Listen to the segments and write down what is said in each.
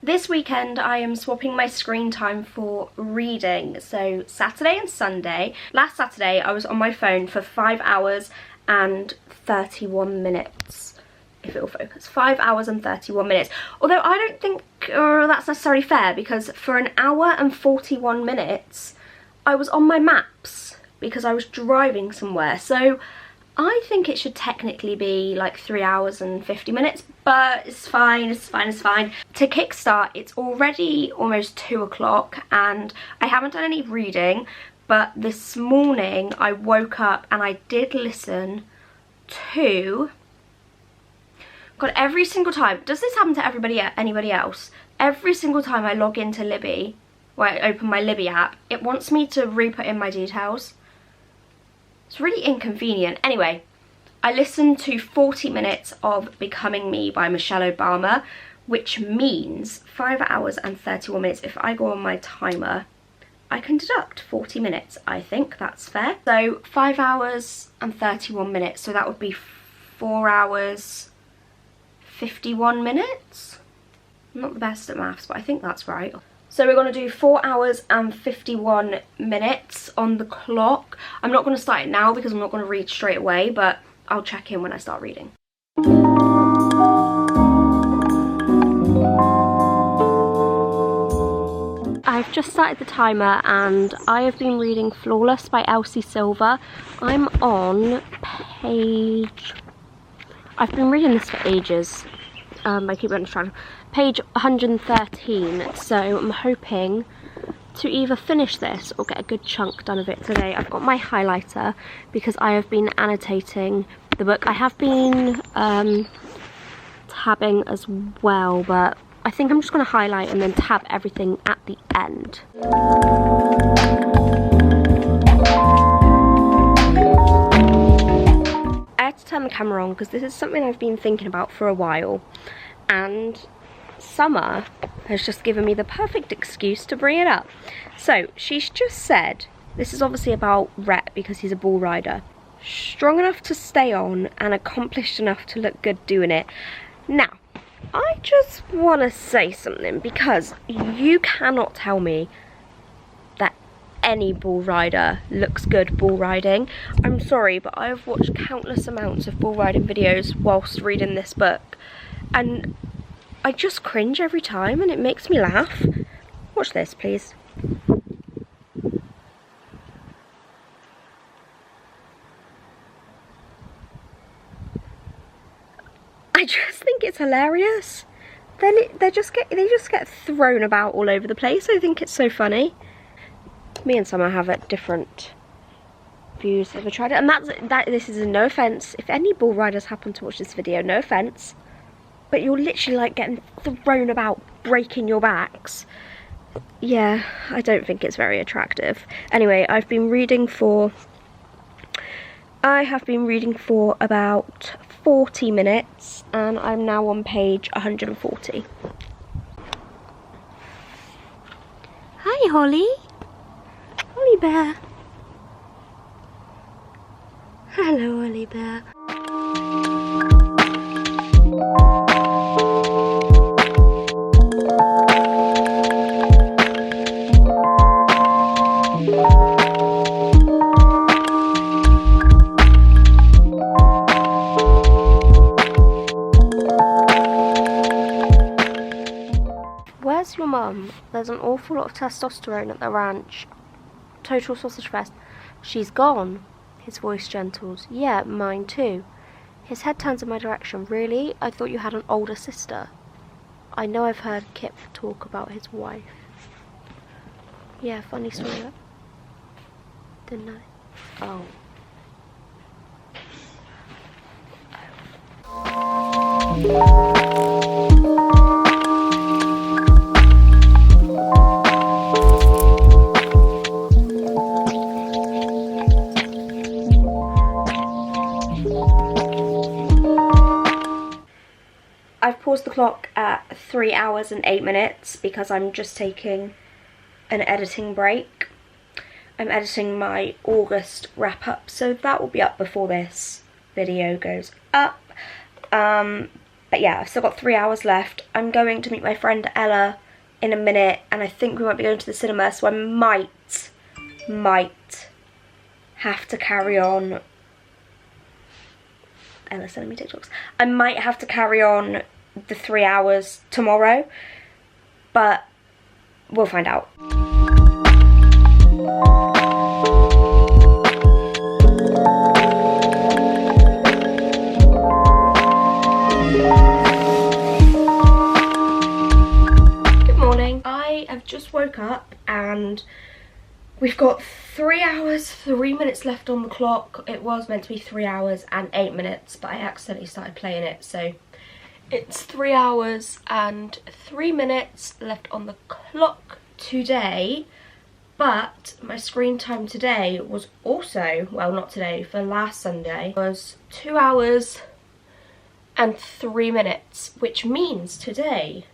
This weekend I am swapping my screen time for reading. So Saturday and Sunday. Last Saturday I was on my phone for 5 hours and 31 minutes. If it will focus. 5 hours and 31 minutes. Although I don't think that's necessarily fair, because for an hour and 41 minutes I was on my maps because I was driving somewhere. So I think it should technically be like 3 hours and 50 minutes, but it's fine, it's fine, it's fine. To kickstart, it's already almost 2 o'clock and I haven't done any reading, but this morning I woke up and I did listen to... God, every single time, does this happen to anybody else? Every single time I log into Libby, or I open my Libby app, it wants me to re-put in my details. It's really inconvenient. Anyway, I listened to 40 minutes of Becoming Me by Michelle Obama, which means 5 hours and 31 minutes. If I go on my timer, I can deduct 40 minutes. I think that's fair. So 5 hours and 31 minutes. So that would be 4 hours, 51 minutes. I'm not the best at maths, but I think that's right. So we're going to do 4 hours and 51 minutes on the clock. I'm not going to start it now because I'm not going to read straight away, but I'll check in when I start reading. I've just started the timer and I have been reading Flawless by Elsie Silver. I'm on page... I've been reading this for ages. I keep getting distracted. Page 113, so I'm hoping to either finish this or get a good chunk done of it today. I've got my highlighter because I have been annotating the book. I have been tabbing as well, but I think I'm just going to highlight and then tab everything at the end. I had to turn the camera on because this is something I've been thinking about for a while, and Summer has just given me the perfect excuse to bring it up. So she's just said, this is obviously about Rhett because he's a bull rider, strong enough to stay on and accomplished enough to look good doing it. Now I just want to say something, because you cannot tell me that any bull rider looks good bull riding. I'm sorry, but I have watched countless amounts of bull riding videos whilst reading this book, and I just cringe every time and it makes me laugh. Watch this, please. I just think it's hilarious. They just get thrown about all over the place. I think it's so funny. Me and Summer have different views. Have tried it, and this is a no offense. If any bull riders happen to watch this video, no offense. But you're literally like getting thrown about, breaking your backs. Yeah, I don't think it's very attractive. Anyway, I have been reading for about 40 minutes and I'm now on page 140. Hi, Holly. Holly Bear. Hello, Holly Bear. Where's your mum? There's an awful lot of testosterone at the ranch. Total sausage fest. She's gone. His voice gentles. Yeah, mine too. His head turns in my direction. Really? I thought you had an older sister. I know I've heard Kip talk about his wife. Yeah, funny story. Didn't I? Oh. I've paused the clock at 3 hours and 8 minutes because I'm just taking an editing break. I'm editing my August wrap up, so that will be up before this video goes up. But yeah, I've still got 3 hours left. I'm going to meet my friend Ella in a minute, and I think we might be going to the cinema, so I might have to carry on. Ella's sending me TikToks. I might have to carry on the 3 hours tomorrow, but we'll find out. Good morning. I have just woke up and we've got 3 hours, 3 minutes left on the clock. It was meant to be 3 hours and 8 minutes, but I accidentally started playing it, so it's 3 hours and 3 minutes left on the clock today. But my screen time today was also, well, not today, for last Sunday, was 2 hours and 3 minutes, which means today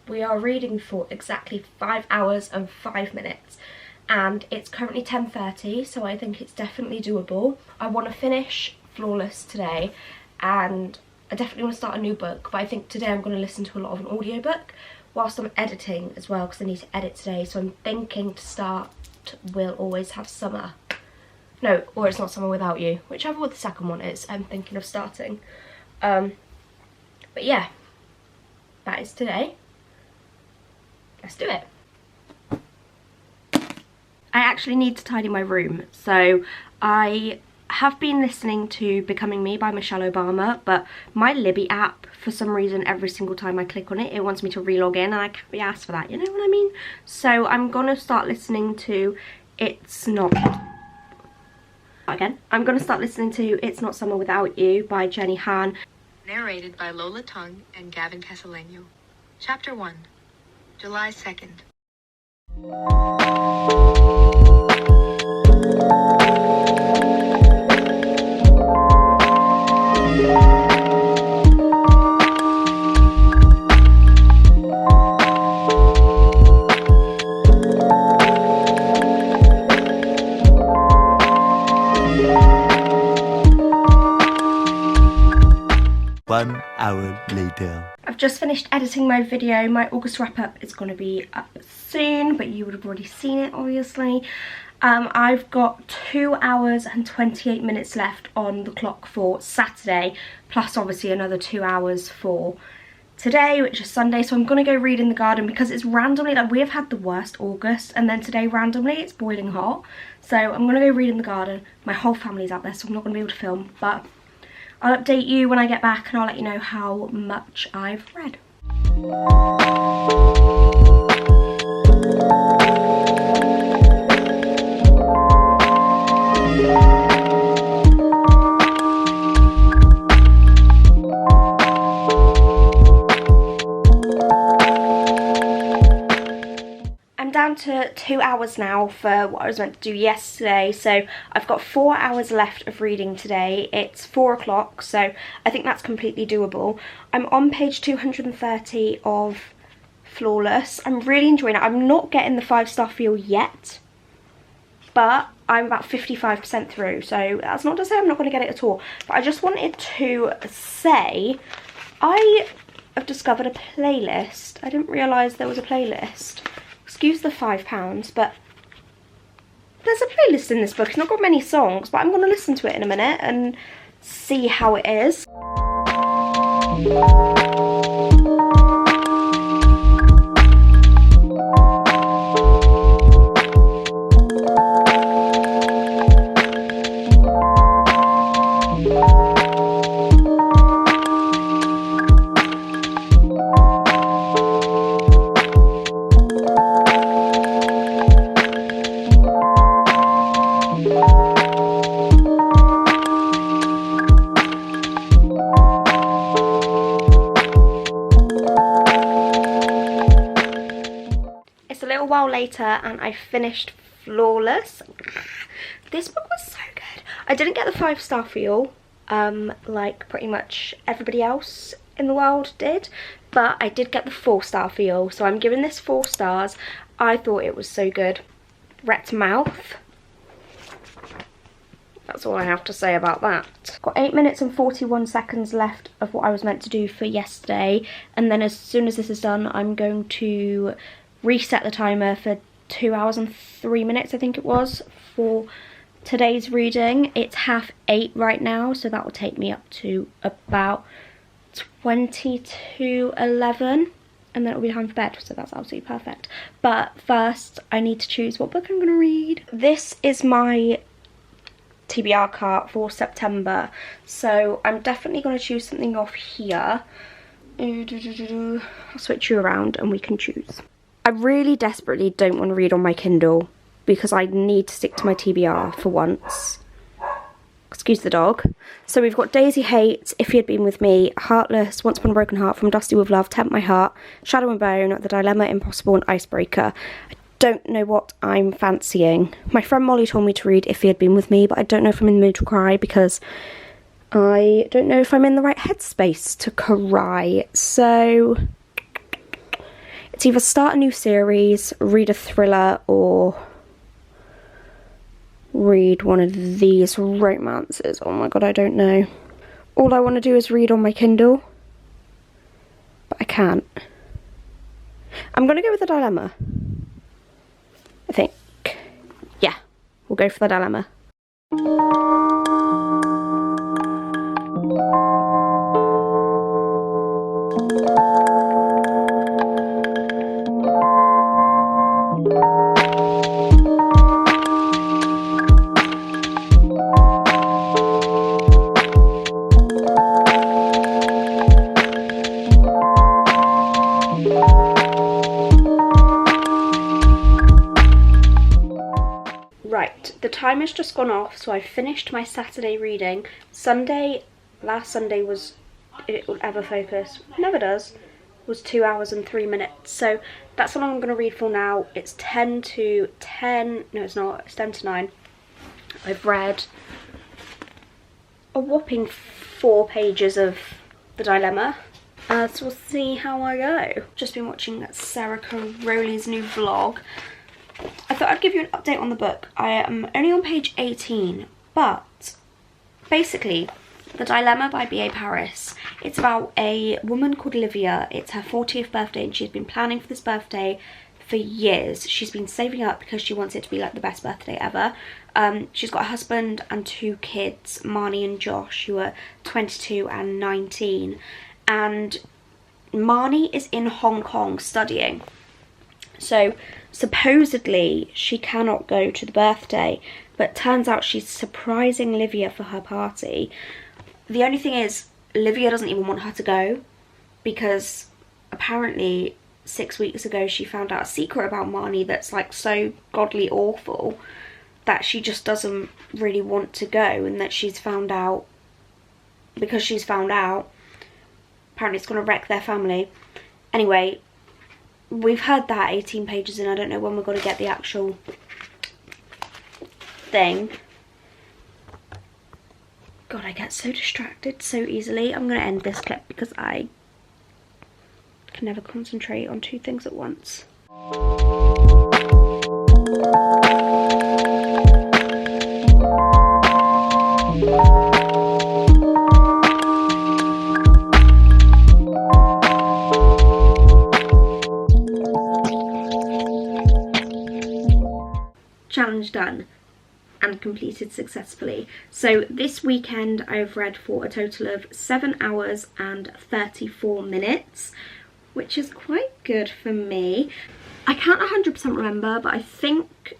we are reading for exactly 5 hours and 5 minutes. And it's currently 10:30, so I think it's definitely doable. I want to finish Flawless today, and I definitely want to start a new book, but I think today I'm going to listen to a lot of an audiobook whilst I'm editing as well, because I need to edit today. So I'm thinking to start We'll Always Have Summer. No, or It's Not Summer Without You, whichever one the second one is, I'm thinking of starting. But yeah, that is today. Let's do it. I actually need to tidy my room, so I have been listening to Becoming Me by Michelle Obama, but my Libby app, for some reason, every single time I click on it, it wants me to relog in, and I can't be asked for that, you know what I mean? So I'm gonna start listening to I'm gonna start listening to It's Not Summer Without You by Jenny Han. Narrated by Lola Tung and Gavin Casaleño. Chapter 1, July 2nd. One hour later. I've just finished editing my video. My August wrap up is going to be up soon, but you would have already seen it, obviously. I've got 2 hours and 28 minutes left on the clock for Saturday, plus obviously another 2 hours for today, which is Sunday. So I'm going to go read in the garden, because it's randomly, like, we have had the worst August, and then today randomly it's boiling hot. So I'm going to go read in the garden. My whole family's out there, so I'm not going to be able to film, but I'll update you when I get back, and I'll let you know how much I've read. Down to 2 hours now for what I was meant to do yesterday, so I've got 4 hours left of reading today. It's 4 o'clock, so I think that's completely doable. I'm on page 230 of Flawless. I'm really enjoying it. I'm not getting the 5-star feel yet, but I'm about 55% through, so that's not to say I'm not going to get it at all. But I just wanted to say I have discovered a playlist. I didn't realise there was a playlist. Excuse the £5, but there's a playlist in this book. It's not got many songs, but I'm going to listen to it in a minute and see how it is. While later, and I finished Flawless. This book was so good. I didn't get the 5-star feel like pretty much everybody else in the world did, but I did get the 4-star feel, so I'm giving this 4 stars. I thought it was so good. Rhett's mouth. That's all I have to say about that. Got 8 minutes and 41 seconds left of what I was meant to do for yesterday, and then as soon as this is done, I'm going to reset the timer for 2 hours and 3 minutes, I think it was, for today's reading. It's 8:30 right now, so that will take me up to about 20 to 11. And then it'll be time for bed, so that's absolutely perfect. But first, I need to choose what book I'm going to read. This is my TBR cart for September, so I'm definitely going to choose something off here. I'll switch you around and we can choose. I really desperately don't want to read on my Kindle because I need to stick to my TBR for once. Excuse the dog. So we've got Daisy Hates, If He Had Been With Me, Heartless, Once Upon a Broken Heart, From Dusty With Love, Tempt My Heart, Shadow and Bone, The Dilemma, Impossible and Icebreaker. I don't know what I'm fancying. My friend Molly told me to read If He Had Been With Me, but I don't know if I'm in the mood to cry because I don't know if I'm in the right headspace to cry. So it's either start a new series, read a thriller, or read one of these romances. Oh my god, I don't know. All I want to do is read on my Kindle, but I can't. I'm going to go with The Dilemma, I think. Yeah, we'll go for The Dilemma. Right, the timer's just gone off, so I've finished my Saturday reading. Last Sunday was, it will ever focus, never does, was 2 hours and 3 minutes. So that's what I'm going to read for now. It's 10 to 10, no it's not, it's 10 to 9. I've read a whopping 4 pages of The Dilemma. So we'll see how I go. Just been watching Sarah Caroli's new vlog. I thought I'd give you an update on the book. I am only on page 18, but basically, The Dilemma by B.A. Paris. It's about a woman called Olivia. It's her 40th birthday and she's been planning for this birthday for years. She's been saving up because she wants it to be like the best birthday ever. She's got a husband and 2 kids, Marnie and Josh, who are 22 and 19. And Marnie is in Hong Kong studying. So supposedly she cannot go to the birthday, but turns out she's surprising Olivia for her party. The only thing is, Olivia doesn't even want her to go because apparently 6 weeks ago she found out a secret about Marnie that's like so godly awful that she just doesn't really want to go, and that she's found out, because she's found out, apparently it's going to wreck their family. Anyway, we've heard that 18 pages in. I don't know when we're going to get the actual thing. God, I get so distracted so easily. I'm going to end this clip because I can never concentrate on 2 things at once. Challenge done and completed successfully. So this weekend I've read for a total of 7 hours and 34 minutes, which is quite good for me. I can't 100% remember, but I think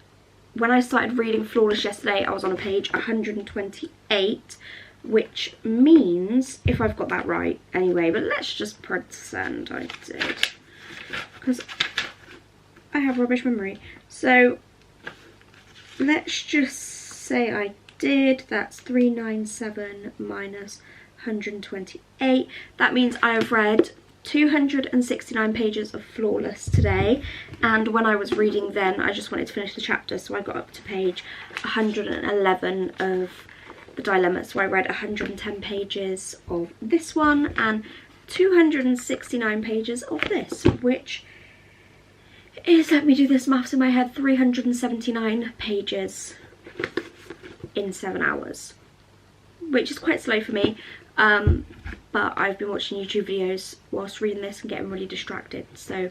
when I started reading Flawless yesterday I was on a page 128, which means, if I've got that right anyway, but let's just pretend I did, because I have rubbish memory. So let's just say I did. That's 397 minus 128. That means I have read 269 pages of Flawless today, and when I was reading then I just wanted to finish the chapter, so I got up to page 111 of The Dilemma. So I read 110 pages of this one and 269 pages of this, which is, let me do this maths in my head, 379 pages. in 7 hours, which is quite slow for me. But I've been watching YouTube videos whilst reading this and getting really distracted. So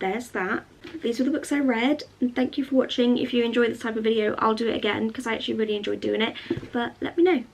there's that. These are the books I read, and thank you for watching. If you enjoy this type of video, I'll do it again because I actually really enjoyed doing it, but let me know.